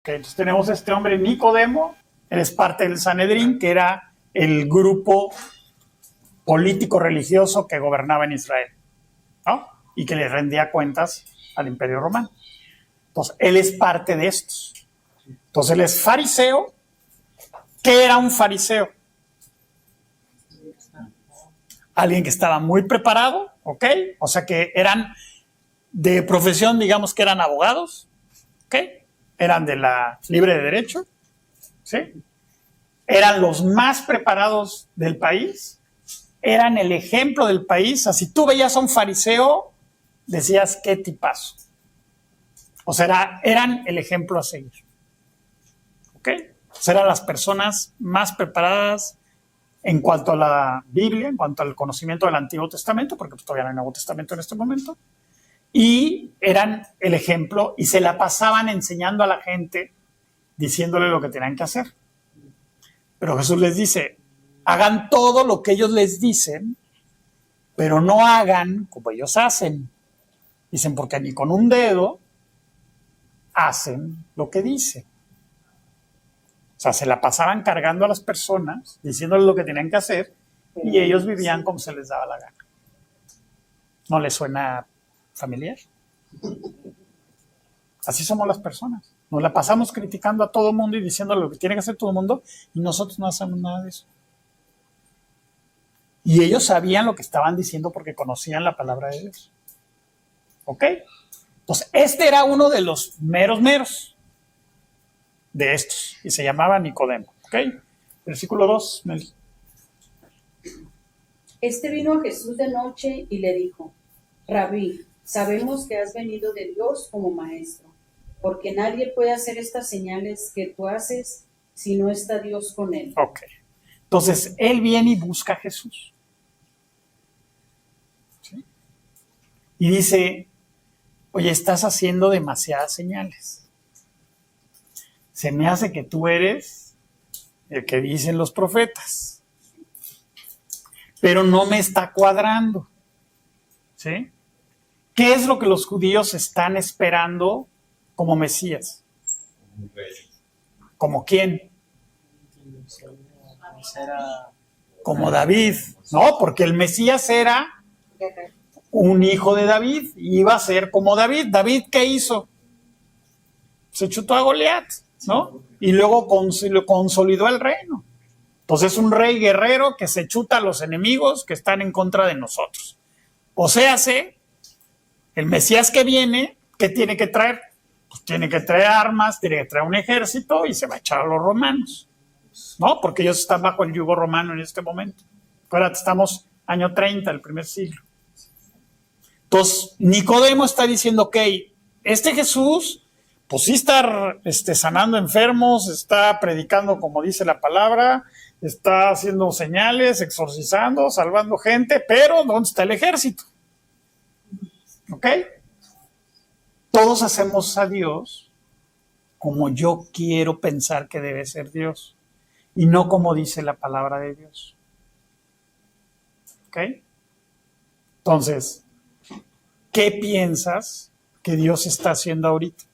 Entonces tenemos este hombre Nicodemo, él es parte del Sanedrín, que era el grupo político religioso que gobernaba en Israel, ¿no? Y que le rendía cuentas al Imperio Romano. Entonces, él es parte de estos. Entonces, él es fariseo. ¿Qué era un fariseo? Alguien que estaba muy preparado, ¿ok? O sea, que eran de profesión, digamos que eran abogados, ¿ok? Eran de la libre de derecho, ¿sí? Eran los más preparados del país, eran el ejemplo del país. O sea, si tú veías a un fariseo, decías, qué tipazo. O sea, eran el ejemplo a seguir. ¿Ok? O sea, eran las personas más preparadas en cuanto a la Biblia, en cuanto al conocimiento del Antiguo Testamento, porque pues todavía no hay Nuevo Testamento en este momento, y eran el ejemplo y se la pasaban enseñando a la gente, diciéndole lo que tenían que hacer. Pero Jesús les dice, hagan todo lo que ellos les dicen, pero no hagan como ellos hacen. Dicen, porque ni con un dedo hacen lo que dicen. O sea, se la pasaban cargando a las personas, diciéndoles lo que tenían que hacer, y ellos vivían como se les daba la gana. ¿No les suena familiar? Así somos las personas. Nos la pasamos criticando a todo el mundo y diciéndole lo que tiene que hacer todo el mundo, y nosotros no hacemos nada de eso. Y ellos sabían lo que estaban diciendo porque conocían la palabra de Dios. ¿Ok? Entonces, este era uno de los meros de estos, y se llamaba Nicodemo. ¿Ok? Versículo 2, Meli. Este vino a Jesús de noche y le dijo, Rabí, sabemos que has venido de Dios como maestro, porque nadie puede hacer estas señales que tú haces si no está Dios con él. Ok. Entonces, él viene y busca a Jesús. ¿Sí? Y dice, oye, estás haciendo demasiadas señales. Se me hace que tú eres el que dicen los profetas. Pero no me está cuadrando. ¿Sí? ¿Qué es lo que los judíos están esperando como Mesías? ¿Como quién? Como David, ¿no? Porque el Mesías era un hijo de David, iba a ser como David. ¿David qué hizo? Se chutó a Goliat, ¿no? Y luego consolidó el reino. Entonces es un rey guerrero que se chuta a los enemigos que están en contra de nosotros. O sea, el Mesías que viene, ¿qué tiene que traer? Pues tiene que traer armas, tiene que traer un ejército y se va a echar a los romanos, ¿no? Porque ellos están bajo el yugo romano en este momento. Acuérdate, estamos año 30 del primer siglo. Entonces, Nicodemo está diciendo, ok, este Jesús, pues sí está sanando enfermos, está predicando como dice la palabra, está haciendo señales, exorcizando, salvando gente, pero ¿dónde está el ejército? ¿Ok? Todos hacemos a Dios como yo quiero pensar que debe ser Dios y no como dice la palabra de Dios. ¿Ok? Entonces, ¿qué piensas que Dios está haciendo ahorita?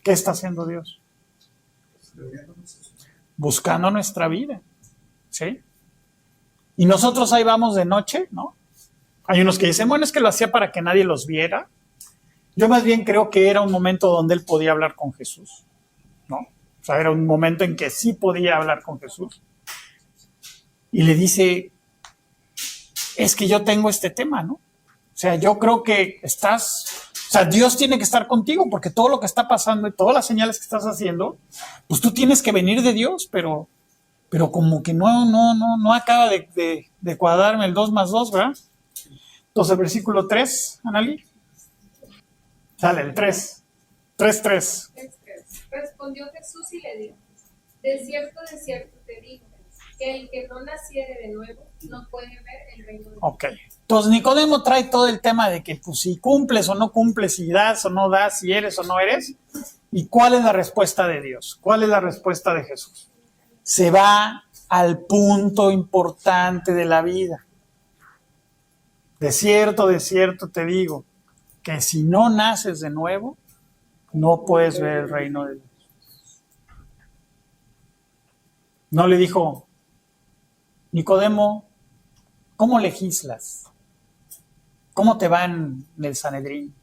¿Qué está haciendo Dios? Buscando nuestra vida. ¿Sí? Y nosotros ahí vamos de noche, ¿no? Hay unos que dicen, bueno, es que lo hacía para que nadie los viera. Yo más bien creo que era un momento donde él podía hablar con Jesús, ¿no? O sea, era un momento en que sí podía hablar con Jesús. Y le dice, es que yo tengo este tema, ¿no? O sea, yo creo que o sea, Dios tiene que estar contigo porque todo lo que está pasando y todas las señales que estás haciendo, pues tú tienes que venir de Dios, pero como que no acaba de cuadrarme el 2 más 2, ¿verdad? Entonces, el versículo 3, Analí. Sale, el 3. 3. Respondió Jesús y le dijo, de cierto te digo, que el que no naciere de nuevo no puede ver el reino de Dios. Ok. Entonces, Nicodemo trae todo el tema de que pues, si cumples o no cumples, si das o no das, si eres o no eres. ¿Y cuál es la respuesta de Dios? ¿Cuál es la respuesta de Jesús? Se va al punto importante de la vida. De cierto te digo, que si no naces de nuevo, no puedes ver el reino de Dios. No le dijo, Nicodemo, ¿cómo legislas? ¿Cómo te va en el Sanedrín?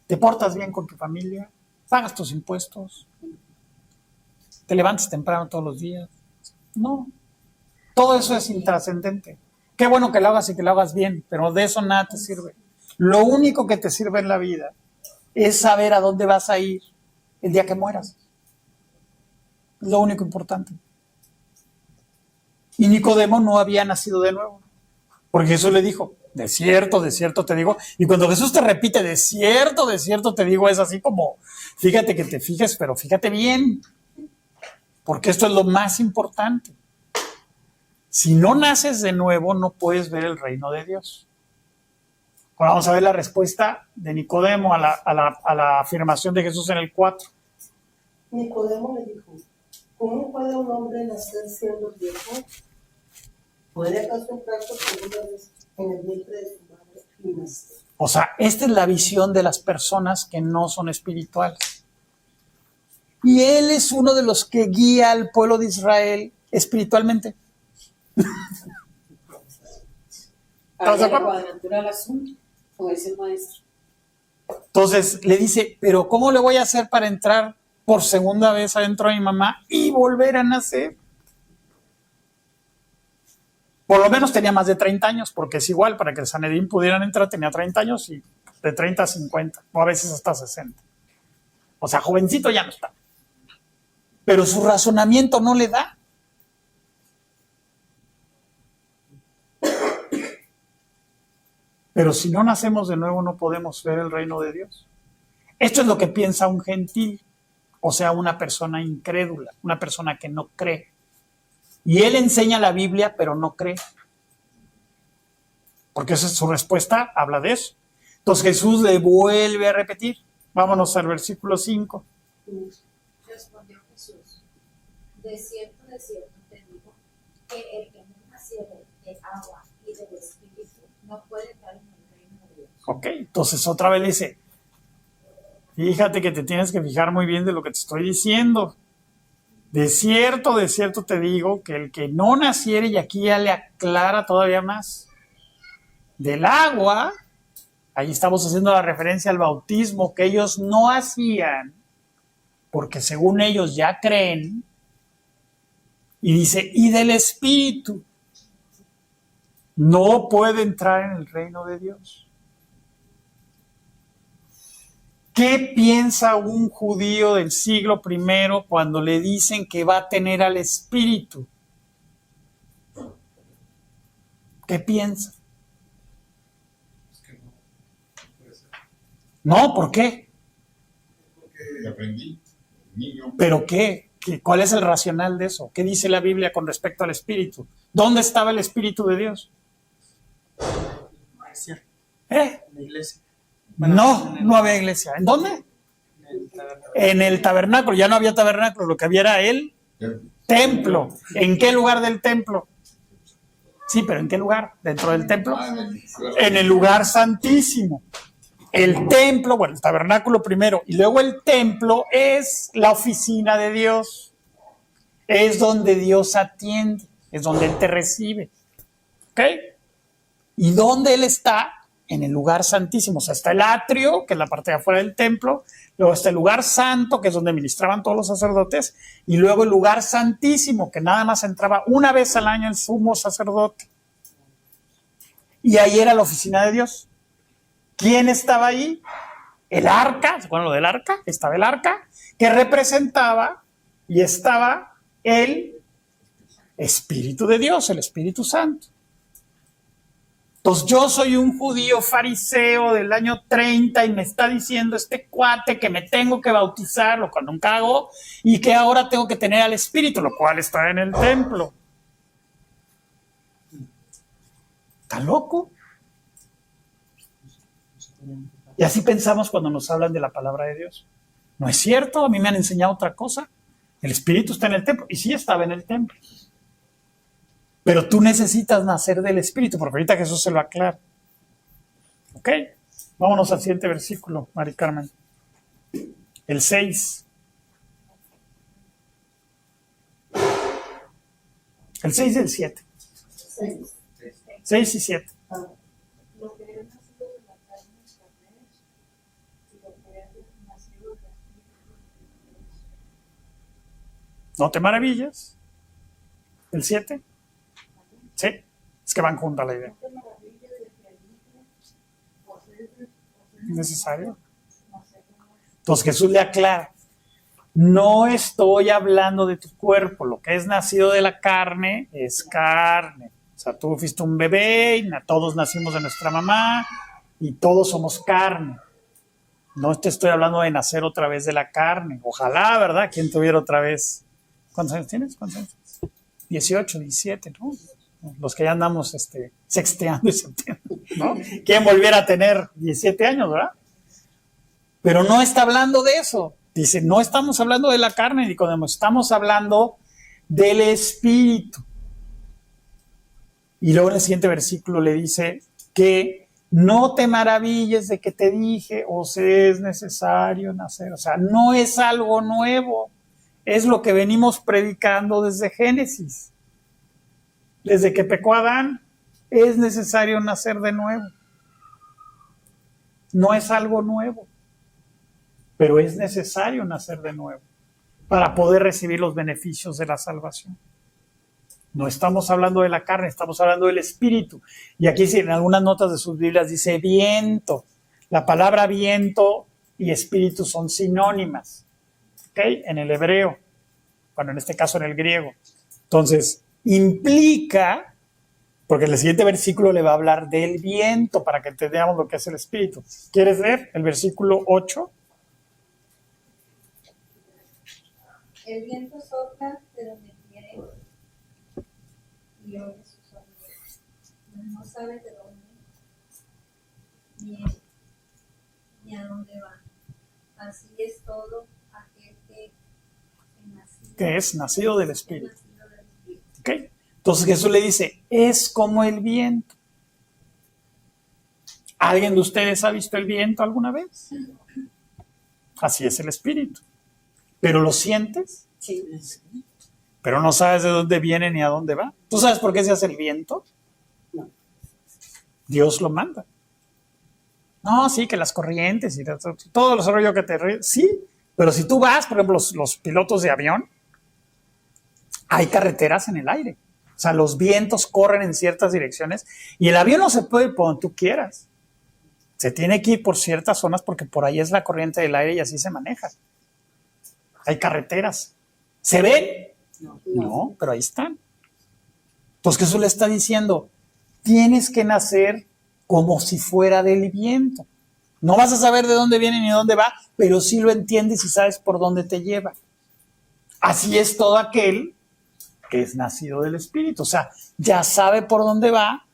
¿Te portas bien con tu familia? ¿Pagas tus impuestos? ¿Te levantas temprano todos los días? No. Todo eso es intrascendente. Qué bueno que lo hagas y que lo hagas bien, pero de eso nada te sirve. Lo único que te sirve en la vida es saber a dónde vas a ir el día que mueras. Es lo único importante. Y Nicodemo no había nacido de nuevo, porque Jesús le dijo, de cierto te digo. Y cuando Jesús te repite, de cierto te digo, es así como, fíjate que te fijes, pero fíjate bien, porque esto es lo más importante. Si no naces de nuevo, no puedes ver el reino de Dios. Ahora vamos a ver la respuesta de Nicodemo a la afirmación de Jesús en el 4. Nicodemo le dijo, ¿cómo puede un hombre nacer siendo viejo? ¿Puede acaso entrar por segunda vez en el vientre de su madre y nacer? O sea, esta es la visión de las personas que no son espirituales. Y él es uno de los que guía al pueblo de Israel espiritualmente. ¿Estás de acuerdo? Cuadrantura asunto con ese maestro. Entonces le dice, pero ¿cómo le voy a hacer para entrar por segunda vez adentro de mi mamá y volver a nacer? Por lo menos tenía más de 30 años, porque es igual, para que el Sanedrín pudieran entrar tenía 30 años y de 30 a 50, o a veces hasta 60. O sea, jovencito ya no está. Pero su razonamiento no le da. Pero si no nacemos de nuevo no podemos ver el reino de Dios. Esto es lo que piensa un gentil, o sea, una persona incrédula, una persona que no cree. Y él enseña la Biblia, pero no cree. Porque esa es su respuesta, habla de eso. Entonces Jesús le vuelve a repetir. Vámonos al versículo 5. Respondió Jesús, de cierto te digo, que el que no naciere de agua y del Espíritu no puede entrar en el reino de Dios. Ok, entonces otra vez le dice, fíjate que te tienes que fijar muy bien de lo que te estoy diciendo. De cierto te digo que el que no naciere, y aquí ya le aclara todavía más, del agua, ahí estamos haciendo la referencia al bautismo que ellos no hacían, porque según ellos ya creen, y dice, y del Espíritu, no puede entrar en el reino de Dios. ¿Qué piensa un judío del siglo I cuando le dicen que va a tener al Espíritu? ¿Qué piensa? No, ¿por qué? Porque aprendí, niño. ¿Pero qué? ¿Cuál es el racional de eso? ¿Qué dice la Biblia con respecto al Espíritu? ¿Dónde estaba el Espíritu de Dios? En la iglesia. No había iglesia. ¿En dónde? En el tabernáculo. Ya no había tabernáculo, lo que había era el templo. ¿En qué lugar del templo? Sí, pero ¿en qué lugar? ¿Dentro del templo? En el lugar santísimo. El templo, bueno, el tabernáculo primero, y luego el templo es la oficina de Dios. Es donde Dios atiende, es donde Él te recibe. ¿Ok? ¿Y dónde Él está? En el lugar santísimo. O sea, está el atrio, que es la parte de afuera del templo, luego está el lugar santo, que es donde ministraban todos los sacerdotes, y luego el lugar santísimo, que nada más entraba una vez al año el sumo sacerdote. Y ahí era la oficina de Dios. ¿Quién estaba ahí? El arca, ¿se acuerdan lo del arca? Estaba el arca, que representaba y estaba el Espíritu de Dios, el Espíritu Santo. Entonces yo soy un judío fariseo del año 30 y me está diciendo este cuate que me tengo que bautizar, lo cual nunca hago, y que ahora tengo que tener al Espíritu, lo cual está en el templo. ¿Está loco? Y así pensamos cuando nos hablan de la palabra de Dios. ¿No es cierto? A mí me han enseñado otra cosa. El Espíritu está en el templo. Y sí estaba en el templo. Pero tú necesitas nacer del Espíritu, porque ahorita Jesús se lo aclara. ¿Ok? Vámonos al siguiente versículo, Mari Carmen. El 6. El 6 y el 7. 6 y 7. Lo que es nacido de la carne es carne, y lo que es nacido de la espíritu es. No te maravilles. El 7. Sí, es que van juntas la idea. No te maravilles de que el Hijo posee Necesario. nacer de nuevo. Entonces Jesús le aclara, no estoy hablando de tu cuerpo, lo que es nacido de la carne es carne. O sea, tú fuiste un bebé y todos nacimos de nuestra mamá y todos somos carne. No te estoy hablando de nacer otra vez de la carne. Ojalá, ¿verdad? ¿Quién tuviera otra vez? ¿Cuántos años tienes? 18, 17, ¿no? Los que ya andamos sexteando y septeando, ¿no? ¿Quién volviera a tener 17 años, verdad? Pero no está hablando de eso. Dice, no estamos hablando de la carne, Nicodemo, estamos hablando del espíritu. Y luego en el siguiente versículo le dice que no te maravilles de que te dije, os es necesario nacer. O sea, no es algo nuevo, es lo que venimos predicando desde Génesis. Desde que pecó Adán, es necesario nacer de nuevo. No es algo nuevo, pero es necesario nacer de nuevo para poder recibir los beneficios de la salvación. No estamos hablando de la carne, estamos hablando del espíritu. Y aquí en algunas notas de sus Biblias dice viento. La palabra viento y espíritu son sinónimas, ¿ok? En el hebreo, bueno, en este caso en el griego. Entonces, implica, porque en el siguiente versículo le va a hablar del viento para que entendamos lo que es el espíritu. ¿Quieres leer el versículo 8? El viento sopla de donde quiere y oye su sonido, mas no sabe de dónde viene ni a dónde va. Así es todo aquel que Es nacido del espíritu. nacido del Espíritu. ¿Ok? Entonces Jesús le dice, es como el viento. ¿Alguien de ustedes ha visto el viento alguna vez? Así es el espíritu. ¿Pero lo sientes? Sí. Pero no sabes de dónde viene ni a dónde va. ¿Tú sabes por qué se hace el viento? No. Dios lo manda. No, sí, que las corrientes y todo los rollo que te... Sí, pero si tú vas, por ejemplo, los pilotos de avión, hay carreteras en el aire. O sea, los vientos corren en ciertas direcciones y el avión no se puede ir por donde tú quieras. Se tiene que ir por ciertas zonas porque por ahí es la corriente del aire y así se maneja. Hay carreteras. ¿Se ven? No, pero ahí están. Entonces Jesús le está diciendo, tienes que nacer como si fuera del viento. No vas a saber de dónde viene ni dónde va, pero sí lo entiendes y sabes por dónde te lleva. Así es todo aquel que es nacido del Espíritu. O sea, ya sabe por dónde va,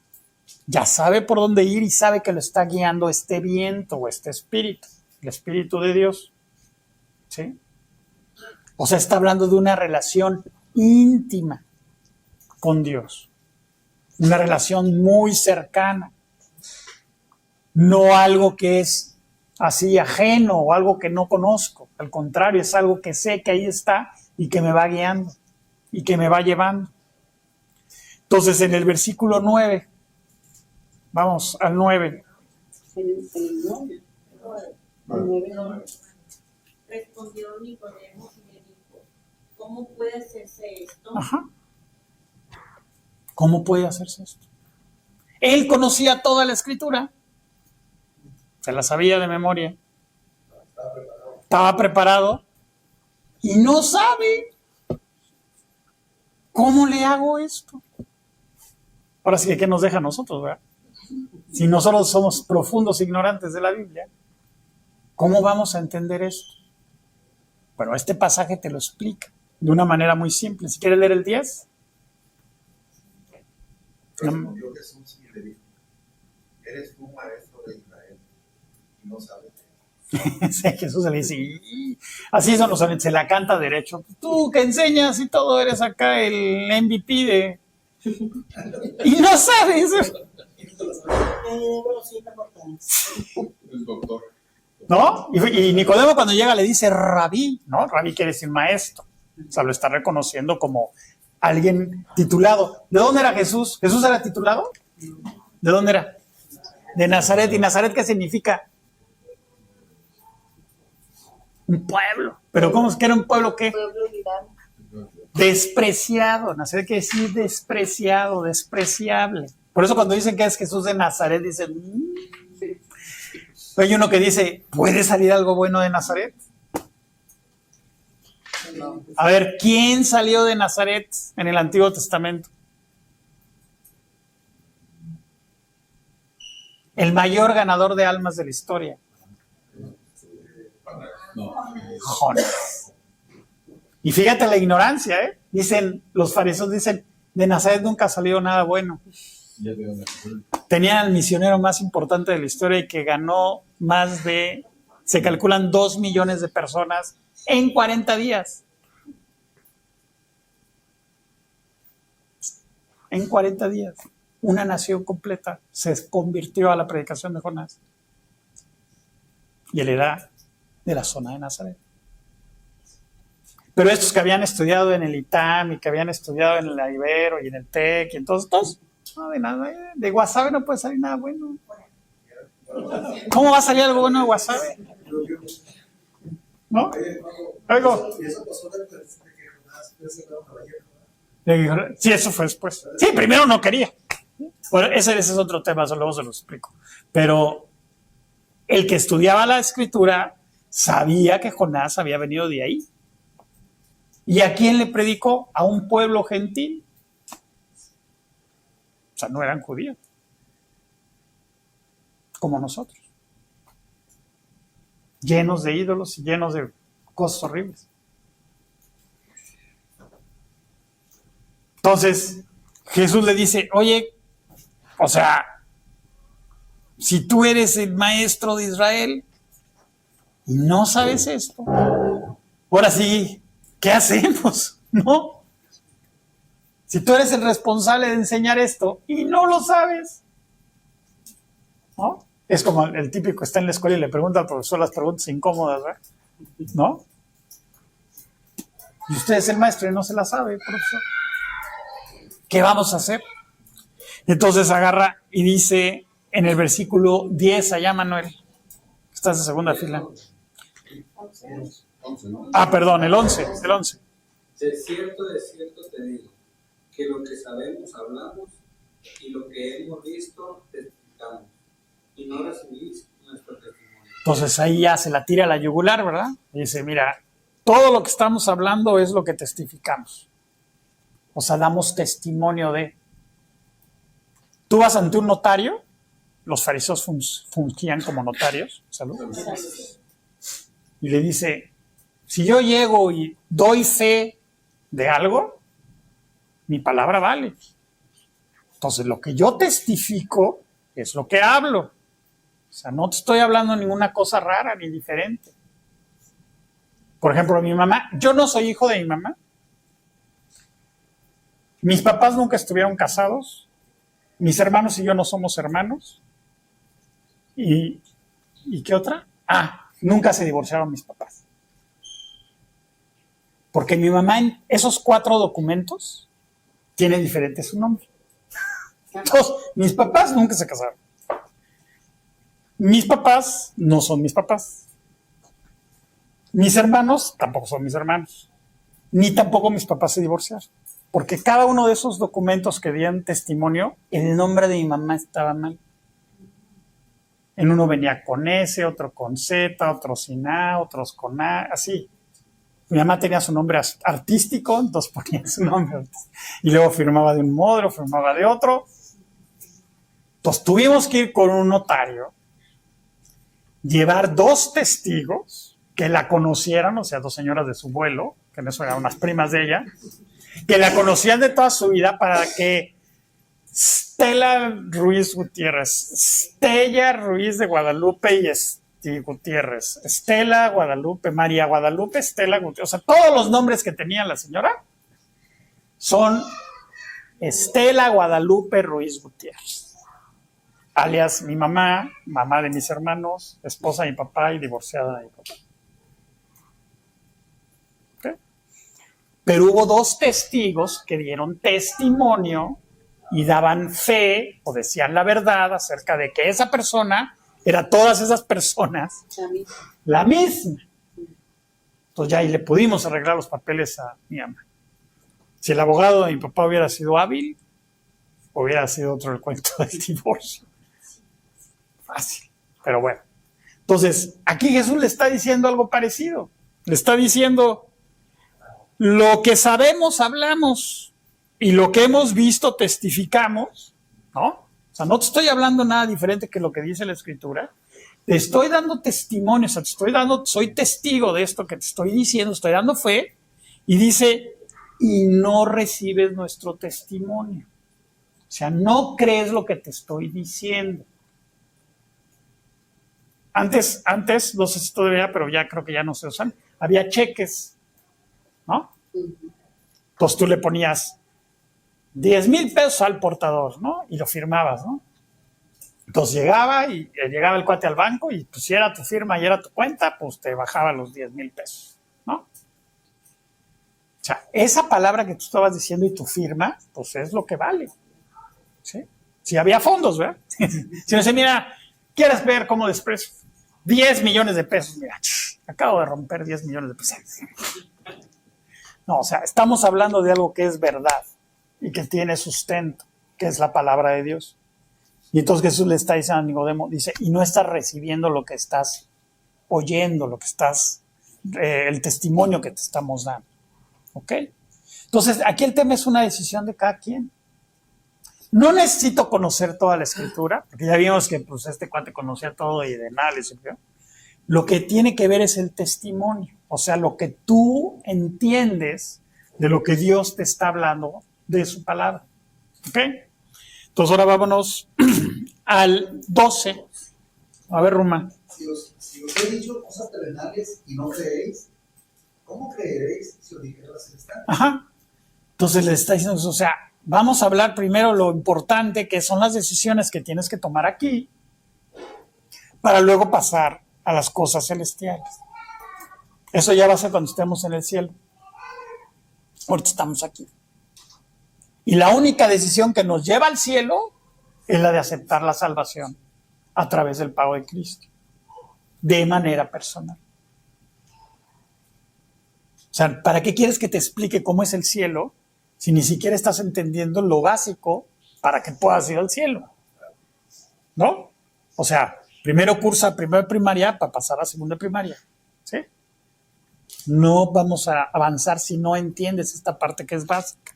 ya sabe por dónde ir y sabe que lo está guiando este viento o este espíritu, el Espíritu de Dios. ¿Sí? O sea, está hablando de una relación íntima con Dios. Una relación muy cercana. No algo que es así ajeno o algo que no conozco. Al contrario, es algo que sé que ahí está y que me va guiando y que me va llevando. Entonces, en el versículo 9, vamos al 9. El 9. El 9. Respondió Nicodemo y le dijo, ¿cómo puede hacerse esto? Ajá. ¿Cómo puede hacerse esto? Él conocía toda la escritura. Se la sabía de memoria. Estaba preparado. Y no sabe. ¿Cómo le hago esto? Ahora sí que ¿qué nos deja a nosotros, verdad? Si nosotros somos profundos ignorantes de la Biblia, ¿cómo vamos a entender esto? Bueno, este pasaje te lo explica de una manera muy simple. Si quieres leer el 10. Respondió Jesús y le dijo, eres tú maestro de Israel y no sabes. Sí, Jesús le dice, "Y así son los orientes, se la canta derecho. Tú que enseñas y todo, eres acá el MVP de... Y no sabes. Pero sí, importante. El doctor. ¿No? Y Nicodemo cuando llega le dice rabí, ¿no? Rabí quiere decir maestro. O sea, lo está reconociendo como alguien titulado. ¿De dónde era Jesús? ¿Jesús era titulado? ¿De dónde era? De Nazaret. ¿Y Nazaret qué significa? Un pueblo. ¿Pero cómo es que era un pueblo qué? Pueblo olvidado. Despreciado. Nazaret quiere decir despreciado, despreciable. Por eso cuando dicen que es Jesús de Nazaret, dicen... Hay uno que dice, ¿puede salir algo bueno de Nazaret? A ver, ¿quién salió de Nazaret en el Antiguo Testamento? El mayor ganador de almas de la historia. Jonás. Y fíjate la ignorancia, ¿eh? Dicen, los fariseos dicen, de Nazaret nunca salió nada bueno. Tenían al misionero más importante de la historia y que ganó más de, se calculan 2 millones de personas en 40 días. En 40 días, una nación completa se convirtió a la predicación de Jonás. Y él era de la zona de Nazaret. Pero estos que habían estudiado en el ITAM y que habían estudiado en el Ibero y en el TEC y entonces todos, no, de nada, de Guasave no puede salir nada bueno. ¿Cómo va a salir algo bueno de Guasave? ¿No? Oigo. Sí, eso fue después. Sí, primero no quería. Bueno, ese es otro tema, eso luego se lo explico. Pero el que estudiaba la escritura sabía que Jonás había venido de ahí. ¿Y a quién le predicó? A un pueblo gentil. O sea, no eran judíos. Como nosotros. Llenos de ídolos y llenos de cosas horribles. Entonces, Jesús le dice, oye, o sea, si tú eres el maestro de Israel y no sabes esto, ahora sí, ¿qué hacemos? ¿No? Si tú eres el responsable de enseñar esto y no lo sabes, ¿no? Es como el típico que está en la escuela y le pregunta al profesor las preguntas incómodas, ¿verdad? ¿No? Y usted es el maestro y no se la sabe, profesor. ¿Qué vamos a hacer? Entonces agarra y dice en el versículo 10 allá, Manuel, estás en segunda fila. Ah, perdón, el 11. De cierto te digo, que lo que sabemos hablamos y lo que hemos visto testificamos, y no recibís nuestro testimonio. Entonces ahí ya se la tira a la yugular, ¿verdad? Y dice, mira, todo lo que estamos hablando es lo que testificamos. O sea, damos testimonio de. Tú vas ante un notario, los fariseos fungían como notarios, salud, y le dice, si yo llego y doy fe de algo, mi palabra vale. Entonces, lo que yo testifico es lo que hablo. O sea, no te estoy hablando de ninguna cosa rara ni diferente. Por ejemplo, mi mamá, yo no soy hijo de mi mamá. Mis papás nunca estuvieron casados. Mis hermanos y yo no somos hermanos. ¿Y qué otra? Nunca se divorciaron mis papás. Porque mi mamá en esos 4 documentos tiene diferente su nombre. Entonces, mis papás nunca se casaron. Mis papás no son mis papás. Mis hermanos tampoco son mis hermanos. Ni tampoco mis papás se divorciaron. Porque cada uno de esos documentos que dieron testimonio, el nombre de mi mamá estaba mal. En uno venía con S, otro con Z, otro sin A, otros con A, así. Mi mamá tenía su nombre artístico, entonces ponía su nombre. Y luego firmaba de un modo, luego firmaba de otro. Entonces tuvimos que ir con un notario, llevar 2 testigos que la conocieran, o sea, 2 señoras de su vuelo, que en eso eran unas primas de ella, que la conocían de toda su vida para que Stella Ruiz Gutiérrez, Stella Ruiz de Guadalupe y Gutiérrez, Estela Guadalupe, María Guadalupe, Estela Gutiérrez, o sea, todos los nombres que tenía la señora son Estela Guadalupe Ruiz Gutiérrez. alias mi mamá, mamá de mis hermanos, esposa de mi papá y divorciada de mi papá. ¿Okay? Pero hubo 2 testigos que dieron testimonio y daban fe o decían la verdad acerca de que esa persona era todas esas personas la misma. Entonces ya ahí le pudimos arreglar los papeles a mi mamá. Si el abogado de mi papá hubiera sido hábil, hubiera sido otro el cuento del divorcio. Fácil, pero bueno. Entonces, aquí Jesús le está diciendo algo parecido. Le está diciendo, lo que sabemos hablamos y lo que hemos visto testificamos, ¿no? O sea, no te estoy hablando nada diferente que lo que dice la Escritura. Te estoy dando testimonio, o sea, soy testigo de esto que te estoy diciendo, estoy dando fe, y dice, y no recibes nuestro testimonio. O sea, no crees lo que te estoy diciendo. Antes, no sé si todavía, pero ya creo que ya no se usan, había cheques, ¿no? Entonces tú le ponías 10,000 pesos al portador, ¿no? Y lo firmabas, ¿no? Entonces llegaba el cuate al banco y pues si era tu firma y era tu cuenta, pues te bajaba los 10,000 pesos, ¿no? O sea, esa palabra que tú estabas diciendo y tu firma, pues es lo que vale, ¿sí? Si había fondos, ¿verdad? Si no se mira, ¿quieres ver cómo desprecio? 10 millones de pesos, mira, acabo de romper 10 millones de pesos. No, o sea, estamos hablando de algo que es verdad y que tiene sustento, que es la palabra de Dios. Y entonces Jesús le está diciendo a Nicodemo, dice, y no estás recibiendo lo que estás oyendo, lo que estás, el testimonio que te estamos dando. ¿Ok? Entonces, aquí el tema es una decisión de cada quien. No necesito conocer toda la Escritura, porque ya vimos que pues este cuate conocía todo y de nada le sirvió. Lo que tiene que ver es el testimonio, o sea, lo que tú entiendes de lo que Dios te está hablando de su palabra. ¿Ok? Entonces ahora vámonos al 12. A ver, Ruma. Si os he dicho cosas terrenales y no creéis, ¿cómo creeréis si os dijera las celestiales? Ajá. Entonces le está diciendo, o sea, vamos a hablar primero lo importante que son las decisiones que tienes que tomar aquí para luego pasar a las cosas celestiales. Eso ya va a ser cuando estemos en el cielo. Ahorita estamos aquí. Y la única decisión que nos lleva al cielo es la de aceptar la salvación a través del pago de Cristo, de manera personal. O sea, ¿para qué quieres que te explique cómo es el cielo si ni siquiera estás entendiendo lo básico para que puedas ir al cielo? ¿No? O sea, primero cursa primero de primaria para pasar a segunda de primaria. ¿Sí? No vamos a avanzar si no entiendes esta parte que es básica.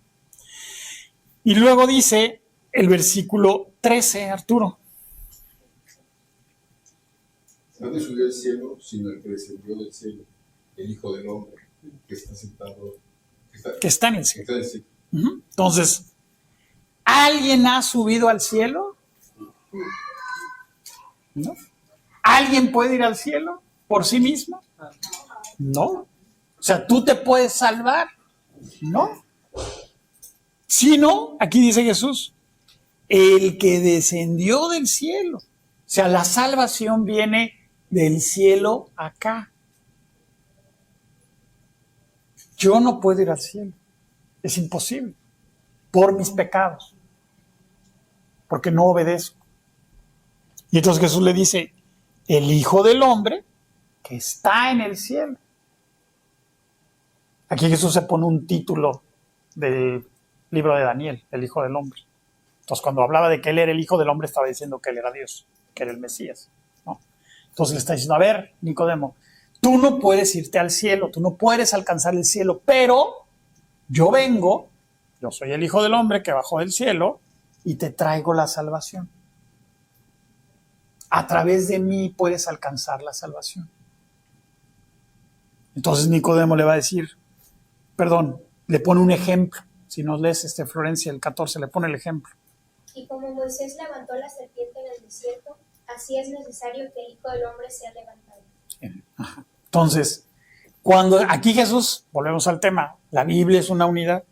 Y luego dice el versículo 13, Arturo. Nadie subió al cielo, sino el que descendió del cielo, el Hijo del Hombre, que está sentado, Que está en el cielo. está en el cielo. Entonces, ¿alguien ha subido al cielo? ¿No? ¿Alguien puede ir al cielo por sí mismo? No. O sea, ¿tú te puedes salvar? No. Sino, aquí dice Jesús, el que descendió del cielo. O sea, la salvación viene del cielo acá. Yo no puedo ir al cielo. Es imposible. Por mis pecados. Porque no obedezco. Y entonces Jesús le dice, el Hijo del Hombre que está en el cielo. Aquí Jesús se pone un título del libro de Daniel, el Hijo del Hombre. Entonces, cuando hablaba de que él era el Hijo del Hombre, estaba diciendo que él era Dios, que era el Mesías, ¿no? Entonces le está diciendo, a ver, Nicodemo, tú no puedes irte al cielo, tú no puedes alcanzar el cielo, pero yo vengo, yo soy el Hijo del Hombre que bajó del cielo y te traigo la salvación. A través de mí puedes alcanzar la salvación. Entonces Nicodemo le va a decir, le pone un ejemplo. Si nos lees Florencia, el 14, le pone el ejemplo. Y como Moisés levantó la serpiente en el desierto, así es necesario que el Hijo del Hombre sea levantado. Ajá. Entonces, cuando aquí Jesús, volvemos al tema, la Biblia es una unidad.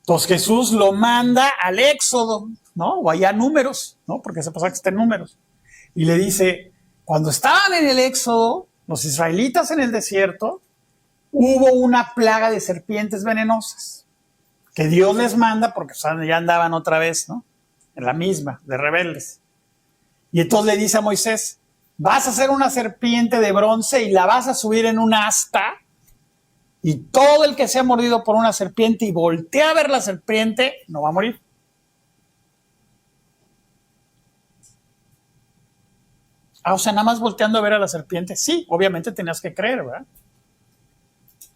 Entonces Jesús lo manda al Éxodo. ¿no? O allá Números, ¿no? Porque se pasa que está en Números. Y le dice, cuando estaban en el Éxodo, los israelitas en el desierto, hubo una plaga de serpientes venenosas que Dios les manda porque, o sea, ya andaban otra vez, ¿no? En la misma, de rebeldes. Y entonces le dice a Moisés, vas a hacer una serpiente de bronce y la vas a subir en un asta, y todo el que sea mordido por una serpiente y voltea a ver la serpiente, no va a morir. O sea, nada más volteando a ver a la serpiente. Sí, obviamente tenías que creer, ¿verdad?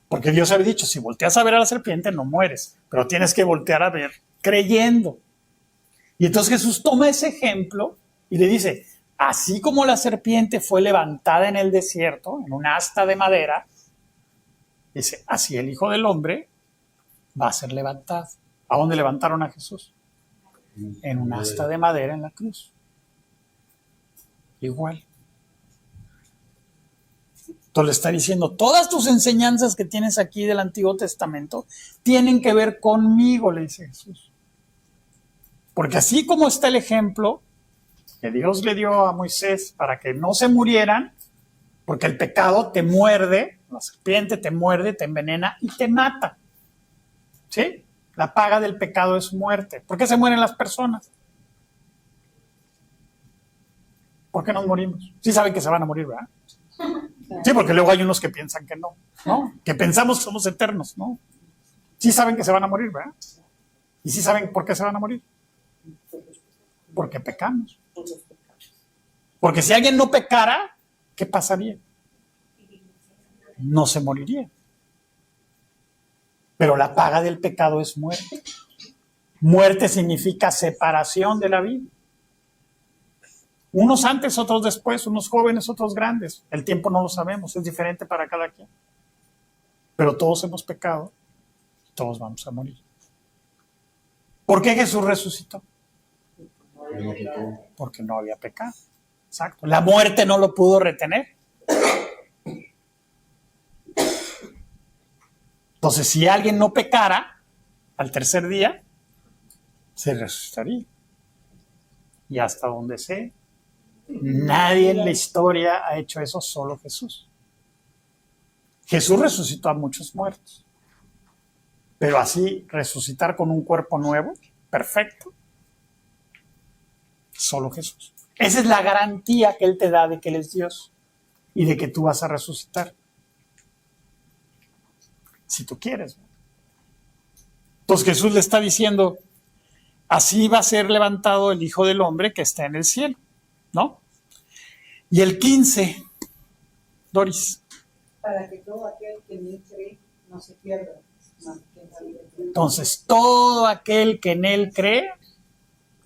Porque Dios había dicho, si volteas a ver a la serpiente, no mueres. Pero tienes que voltear a ver creyendo. Y entonces Jesús toma ese ejemplo y le dice, así como la serpiente fue levantada en el desierto, en un asta de madera, dice, así el Hijo del Hombre va a ser levantado. ¿A dónde levantaron a Jesús? En un asta de madera en la cruz. Igual. Entonces le está diciendo, todas tus enseñanzas que tienes aquí del Antiguo Testamento tienen que ver conmigo, le dice Jesús. Porque así como está el ejemplo que Dios le dio a Moisés para que no se murieran, porque el pecado te muerde, la serpiente te muerde, te envenena y te mata. ¿Sí? La paga del pecado es muerte. ¿Por qué se mueren las personas? ¿Por qué nos morimos? Sí saben que se van a morir, ¿verdad? Sí, porque luego hay unos que piensan que no, ¿no? Que pensamos que somos eternos, ¿no? Sí saben que se van a morir, ¿verdad? Y sí saben por qué se van a morir. Porque pecamos. Porque si alguien no pecara, ¿qué pasaría? No se moriría. Pero la paga del pecado es muerte. Muerte significa separación de la vida. Unos antes, otros después, unos jóvenes, otros grandes. El tiempo no lo sabemos, es diferente para cada quien. Pero todos hemos pecado, todos vamos a morir. ¿Por qué Jesús resucitó? Porque no había pecado. Exacto. La muerte no lo pudo retener. Entonces, si alguien no pecara, al tercer día, se resucitaría. Y hasta donde sé, nadie en la historia ha hecho eso, solo Jesús. Jesús resucitó a muchos muertos. Pero así, resucitar con un cuerpo nuevo, perfecto, solo Jesús. Esa es la garantía que Él te da de que Él es Dios y de que tú vas a resucitar. Si tú quieres. Entonces Jesús le está diciendo, así va a ser levantado el Hijo del Hombre que está en el cielo, ¿no? Y el 15, Doris. Para que todo aquel que en él cree no se pierda. Entonces, todo aquel que en Él cree,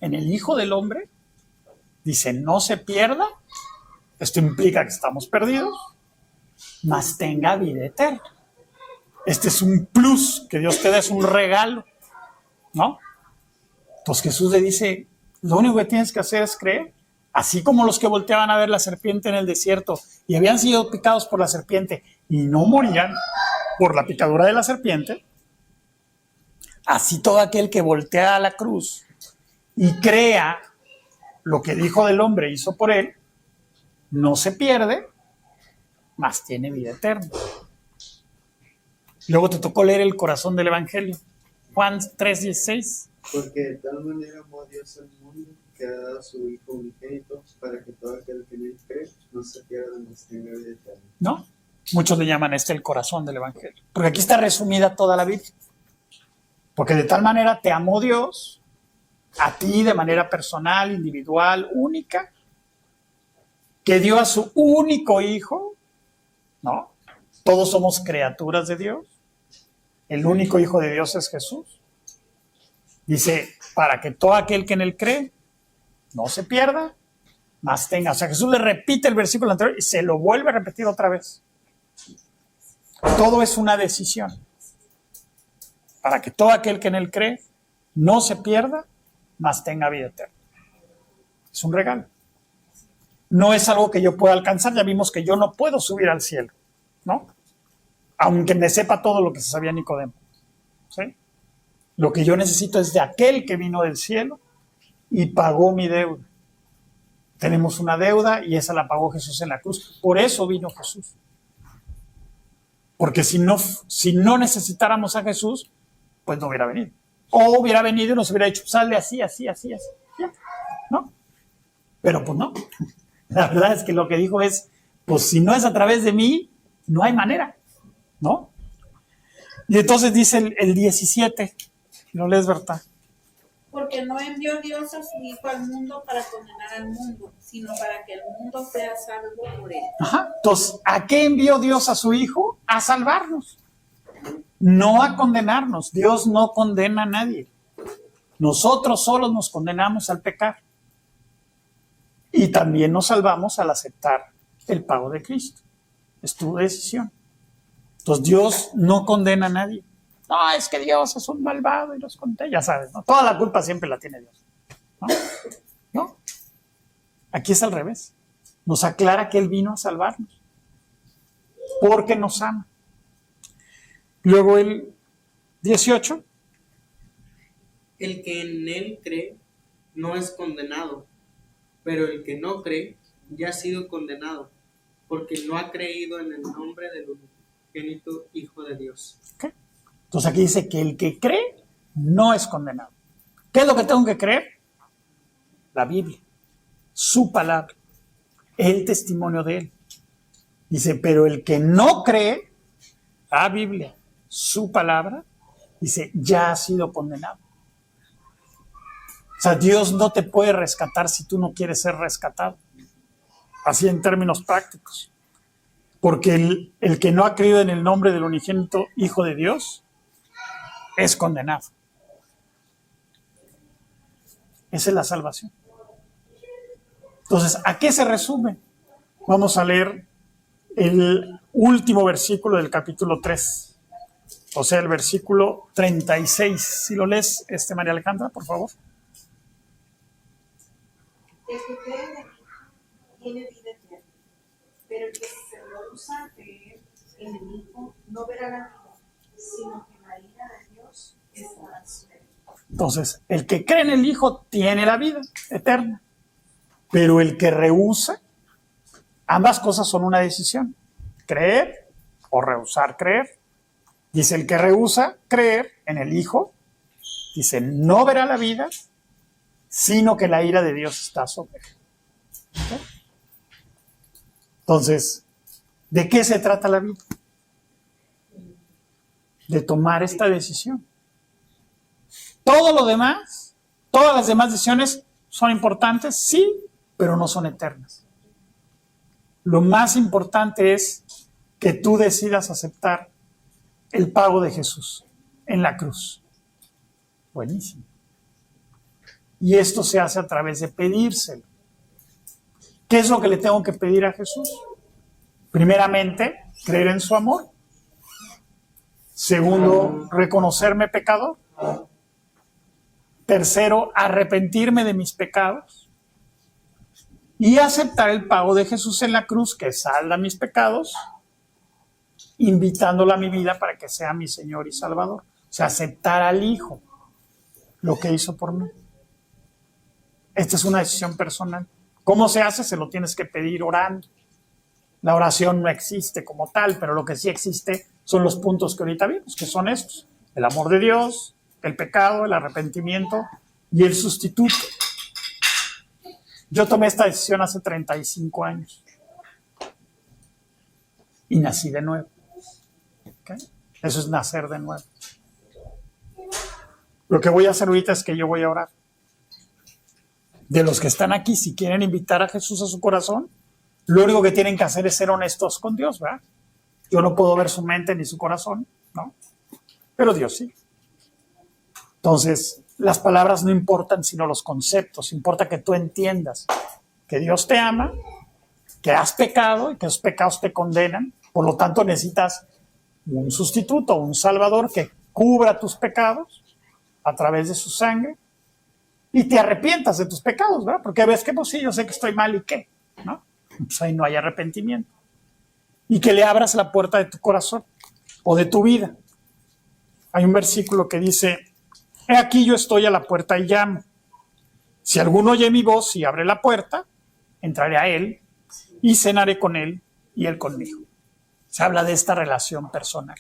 en el Hijo del Hombre, dice, no se pierda. Esto implica que estamos perdidos, mas tenga vida eterna. Este es un plus que Dios te da, es un regalo, ¿no? Entonces Jesús le dice, lo único que tienes que hacer es creer. Así como los que volteaban a ver la serpiente en el desierto y habían sido picados por la serpiente y no morían por la picadura de la serpiente, así todo aquel que voltea a la cruz y crea lo que el Hijo del Hombre hizo por él, no se pierde, mas tiene vida eterna. Luego te tocó leer el corazón del Evangelio, Juan 3:16. Porque de tal manera amó Dios al mundo que ha dado a su Hijo unigénito para que todo aquel que en él cree no se pierda, mas tenga vida eterna. ¿No? Muchos le llaman el corazón del Evangelio. Porque aquí está resumida toda la Biblia. Porque de tal manera te amó Dios, a ti de manera personal, individual, única, que dio a su único Hijo, ¿no? Todos somos criaturas de Dios. El único Hijo de Dios es Jesús. Dice, para que todo aquel que en él cree no se pierda, mas tenga. O sea, Jesús le repite el versículo anterior y se lo vuelve a repetir otra vez. Todo es una decisión. Para que todo aquel que en él cree no se pierda, mas tenga vida eterna. Es un regalo. No es algo que yo pueda alcanzar. Ya vimos que yo no puedo subir al cielo, ¿no? Aunque me sepa todo lo que se sabía Nicodemo, ¿sí? Lo que yo necesito es de aquel que vino del cielo y pagó mi deuda. Tenemos una deuda y esa la pagó Jesús en la cruz. Por eso vino Jesús. Porque si no necesitáramos a Jesús, pues no hubiera venido. O hubiera venido y nos hubiera dicho, sale así, así, así, así. Ya. ¿No? Pero pues no. La verdad es que lo que dijo es, pues si no es a través de mí, no hay manera. ¿No? Y entonces dice el 17, ¿no lees, Berta? Porque no envió Dios a su Hijo al mundo para condenar al mundo, sino para que el mundo sea salvo por él. Ajá. Entonces, ¿a qué envió Dios a su Hijo? A salvarnos. No a condenarnos. Dios no condena a nadie. Nosotros solos nos condenamos al pecar. Y también nos salvamos al aceptar el pago de Cristo. Es tu decisión. Entonces, Dios no condena a nadie. No, es que Dios es un malvado y los condena. Ya sabes, ¿no? Toda la culpa siempre la tiene Dios. ¿No? ¿No? Aquí es al revés. Nos aclara que Él vino a salvarnos. Porque nos ama. Luego el 18. El que en él cree no es condenado, pero el que no cree ya ha sido condenado, porque no ha creído en el nombre del unigénito Hijo de Dios. ¿Okay? Entonces aquí dice que el que cree no es condenado. ¿Qué es lo que tengo que creer? La Biblia, su palabra, el testimonio de Él. Dice, pero el que no cree la Biblia, su palabra, dice, ya ha sido condenado. O sea, Dios no te puede rescatar si tú no quieres ser rescatado. Así en términos prácticos. Porque el que no ha creído en el nombre del unigénito Hijo de Dios es condenado. Esa es la salvación. Entonces, ¿a qué se resume? Vamos a leer el último versículo del capítulo 3. O sea, el versículo 36. Si lo lees, María Alejandra, por favor. El que cree en el Hijo tiene vida eterna, pero el que se rehúsa a creer en el Hijo no verá la vida, sino que la ira de Dios estará sobre él. Entonces, el que cree en el Hijo tiene la vida eterna, pero el que rehúsa, ambas cosas son una decisión, creer o rehusar creer. Dice, el que rehúsa creer en el Hijo, dice, no verá la vida, sino que la ira de Dios está sobre él. ¿Okay? Entonces, ¿de qué se trata la vida? De tomar esta decisión. Todo lo demás, todas las demás decisiones son importantes, sí, pero no son eternas. Lo más importante es que tú decidas aceptar el pago de Jesús en la cruz. Buenísimo. Y esto se hace a través de pedírselo. ¿Qué es lo que le tengo que pedir a Jesús? Primeramente, creer en su amor. Segundo, reconocerme pecador. Tercero, arrepentirme de mis pecados. Y aceptar el pago de Jesús en la cruz, que salda mis pecados, invitándolo a mi vida para que sea mi Señor y Salvador. O sea, aceptar al Hijo, lo que hizo por mí. Esta es una decisión personal. ¿Cómo se hace? Se lo tienes que pedir orando. La oración no existe como tal, pero lo que sí existe son los puntos que ahorita vimos, que son estos: el amor de Dios, el pecado, el arrepentimiento y el sustituto. Yo tomé esta decisión hace 35 años y nací de nuevo. ¿Okay? Eso es nacer de nuevo. Lo que voy a hacer ahorita es que yo voy a orar. De los que están aquí, si quieren invitar a Jesús a su corazón, lo único que tienen que hacer es ser honestos con Dios, ¿verdad? Yo no puedo ver su mente ni su corazón, ¿no? Pero Dios sí. Entonces, las palabras no importan, sino los conceptos. Importa que tú entiendas que Dios te ama, que has pecado y que esos pecados te condenan. Por lo tanto, necesitas un sustituto, un salvador que cubra tus pecados a través de su sangre y te arrepientas de tus pecados, ¿verdad? Porque ves que, pues sí, yo sé que estoy mal y qué, ¿no? Pues ahí no hay arrepentimiento. Y que le abras la puerta de tu corazón o de tu vida. Hay un versículo que dice: he aquí yo estoy a la puerta y llamo. Si alguno oye mi voz y abre la puerta, entraré a él y cenaré con él y él conmigo. Se habla de esta relación personal.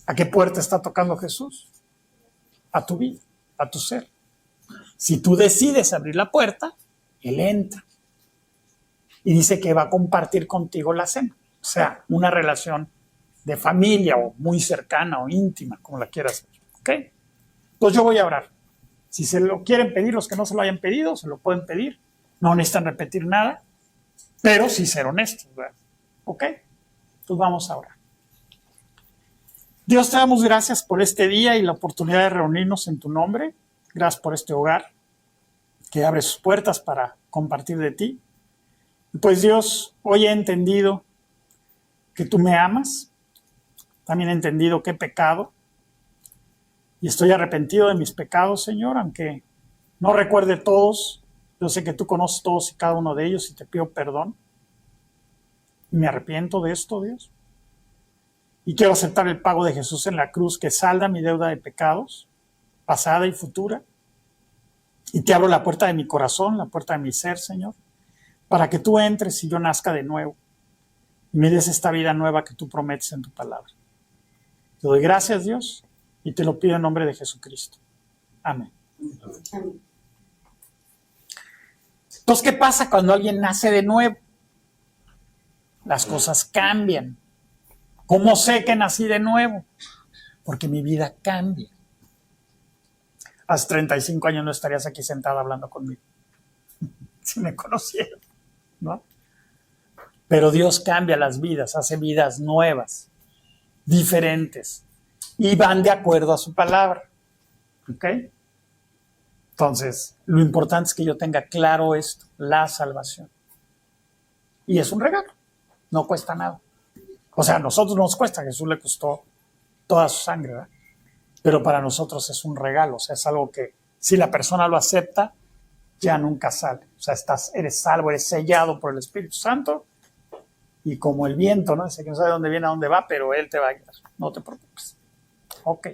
¿A qué puerta está tocando Jesús? A tu vida, a tu ser. Si tú decides abrir la puerta, él entra. Y dice que va a compartir contigo la cena. O sea, una relación de familia o muy cercana o íntima, como la quieras ver. ¿Ok? Entonces yo voy a orar. Si se lo quieren pedir, los que no se lo hayan pedido, se lo pueden pedir. No necesitan repetir nada, pero sí ser honestos, ¿verdad? ¿Ok? Entonces vamos a orar. Dios, te damos gracias por este día y la oportunidad de reunirnos en tu nombre. Gracias por este hogar que abre sus puertas para compartir de ti. Y pues Dios, hoy he entendido que tú me amas. También he entendido que he pecado. Y estoy arrepentido de mis pecados, Señor, aunque no recuerde todos. Yo sé que tú conoces todos y cada uno de ellos y te pido perdón. Y me arrepiento de esto, Dios. Y quiero aceptar el pago de Jesús en la cruz que salda mi deuda de pecados, pasada y futura. Y te abro la puerta de mi corazón, la puerta de mi ser, Señor, para que tú entres y yo nazca de nuevo. Y me des esta vida nueva que tú prometes en tu palabra. Te doy gracias, Dios, y te lo pido en nombre de Jesucristo. Amén. Amén. Entonces, ¿qué pasa cuando alguien nace de nuevo? Las cosas cambian. ¿Cómo sé que nací de nuevo? Porque mi vida cambia. Hace 35 años no estarías aquí sentada hablando conmigo. Si me conocieran, ¿no? Pero Dios cambia las vidas, hace vidas nuevas, diferentes, y van de acuerdo a su palabra. ¿Ok? Entonces, lo importante es que yo tenga claro esto, la salvación. Y es un regalo, no cuesta nada. O sea, a nosotros nos cuesta, a Jesús le costó toda su sangre, ¿verdad? Pero para nosotros es un regalo, o sea, es algo que si la persona lo acepta, ya nunca sale. O sea, eres salvo, eres sellado por el Espíritu Santo, y como el viento, ¿no? Dice que no sabe dónde viene, a dónde va, pero Él te va a guiar. No te preocupes. Ok.